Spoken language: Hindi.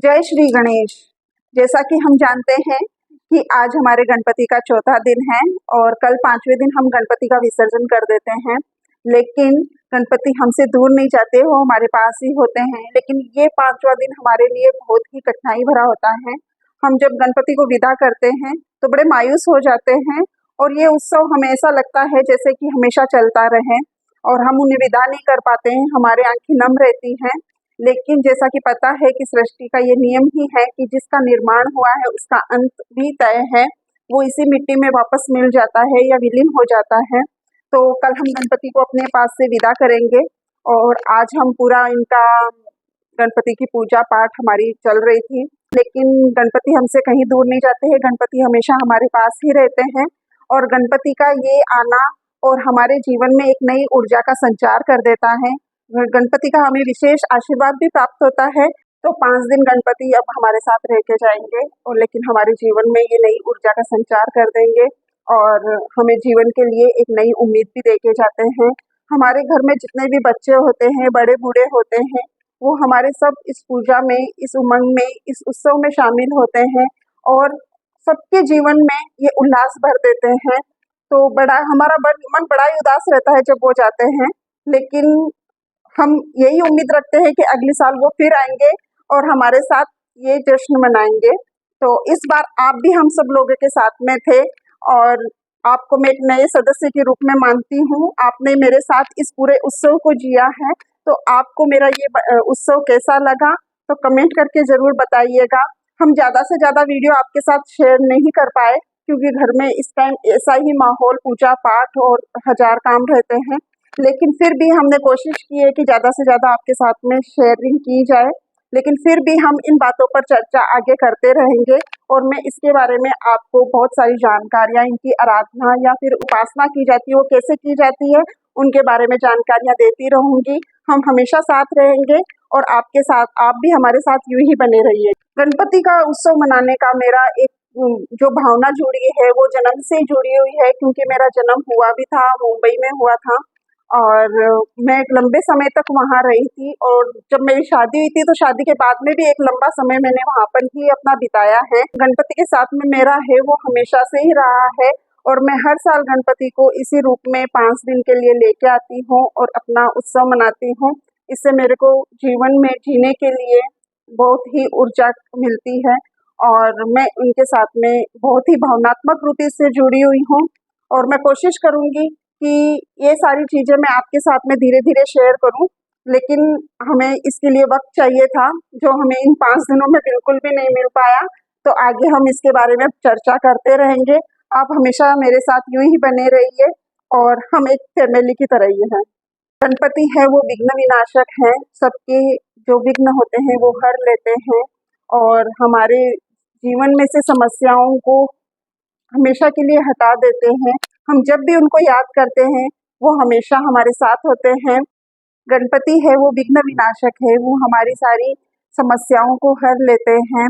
जय श्री गणेश। जैसा कि हम जानते हैं कि आज हमारे गणपति का चौथा दिन है और कल पांचवें दिन हम गणपति का विसर्जन कर देते हैं। लेकिन गणपति हमसे दूर नहीं जाते, वो हमारे पास ही होते हैं। लेकिन ये पांचवा दिन हमारे लिए बहुत ही कठिनाई भरा होता है। हम जब गणपति को विदा करते हैं तो बड़े मायूस हो जाते हैं और ये उत्सव हमें ऐसा लगता है जैसे कि हमेशा चलता रहे और हम उन्हें विदा नहीं कर पाते हैं। हमारे आंखें नम रहती हैं। लेकिन जैसा कि पता है कि सृष्टि का ये नियम ही है कि जिसका निर्माण हुआ है उसका अंत भी तय है, वो इसी मिट्टी में वापस मिल जाता है या विलीन हो जाता है। तो कल हम गणपति को अपने पास से विदा करेंगे और आज हम पूरा इनका गणपति की पूजा पाठ हमारी चल रही थी। लेकिन गणपति हमसे कहीं दूर नहीं जाते हैं, गणपति हमेशा हमारे पास ही रहते हैं और गणपति का ये आना और हमारे जीवन में एक नई ऊर्जा का संचार कर देता है। गणपति का हमें विशेष आशीर्वाद भी प्राप्त होता है। तो 5 दिन गणपति अब हमारे साथ रह के जाएंगे और लेकिन हमारे जीवन में ये नई ऊर्जा का संचार कर देंगे और हमें जीवन के लिए एक नई उम्मीद भी दे के जाते हैं। हमारे घर में जितने भी बच्चे होते हैं, बड़े बूढ़े होते हैं, वो हमारे सब इस पूजा में, इस उमंग में, इस उत्सव में शामिल होते हैं और सबके जीवन में ये उल्लास भर देते हैं। तो हमारा मन बड़ा ही उदास रहता है जब वो जाते हैं। लेकिन हम यही उम्मीद रखते हैं कि अगले साल वो फिर आएंगे और हमारे साथ ये जश्न मनाएंगे। तो इस बार आप भी हम सब लोगों के साथ में थे और आपको मैं एक नए सदस्य के रूप में मानती हूँ। आपने मेरे साथ इस पूरे उत्सव को जिया है। तो आपको मेरा ये उत्सव कैसा लगा तो कमेंट करके ज़रूर बताइएगा। हम ज़्यादा से ज़्यादा वीडियो आपके साथ शेयर नहीं कर पाए क्योंकि घर में इस टाइम ऐसा ही माहौल, पूजा पाठ और 1000 काम रहते हैं। लेकिन फिर भी हमने कोशिश की है कि ज़्यादा से ज़्यादा आपके साथ में शेयरिंग की जाए। लेकिन फिर भी हम इन बातों पर चर्चा आगे करते रहेंगे और मैं इसके बारे में आपको बहुत सारी जानकारियाँ, इनकी आराधना या फिर उपासना की जाती है वो कैसे की जाती है उनके बारे में जानकारियाँ देती रहूँगी। हम हमेशा साथ रहेंगे और आपके साथ आप भी हमारे साथ यूं ही बने रहिए। गणपति का उत्सव मनाने का मेरा एक जो भावना जुड़ी है वो जन्म से जुड़ी हुई है क्योंकि मेरा जन्म हुआ भी था, मुंबई में हुआ था और मैं एक लंबे समय तक वहाँ रही थी। और जब मेरी शादी हुई थी तो शादी के बाद में भी एक लंबा समय मैंने वहाँ पर ही अपना बिताया है। गणपति के साथ में मेरा है वो हमेशा से ही रहा है और मैं हर साल गणपति को इसी रूप में 5 दिन के लिए लेके आती हूँ और अपना उत्सव मनाती हूँ। इससे मेरे को जीवन में जीने के लिए बहुत ही ऊर्जा मिलती है और मैं उनके साथ में बहुत ही भावनात्मक रूप से जुड़ी हुई हूँ और मैं कोशिश करूँगी कि ये सारी चीज़ें मैं आपके साथ में धीरे धीरे शेयर करूं। लेकिन हमें इसके लिए वक्त चाहिए था जो हमें इन 5 दिनों में बिल्कुल भी नहीं मिल पाया। तो आगे हम इसके बारे में चर्चा करते रहेंगे। आप हमेशा मेरे साथ यूं ही बने रहिए और हम एक फैमिली की तरह ही हैं। गणपति है वो विघ्न विनाशक हैं, सबके जो विघ्न होते हैं वो हर लेते हैं और हमारे जीवन में से समस्याओं को हमेशा के लिए हटा देते हैं। हम जब भी उनको याद करते हैं वो हमेशा हमारे साथ होते हैं। गणपति है वो विघ्न विनाशक है, वो हमारी सारी समस्याओं को हर लेते हैं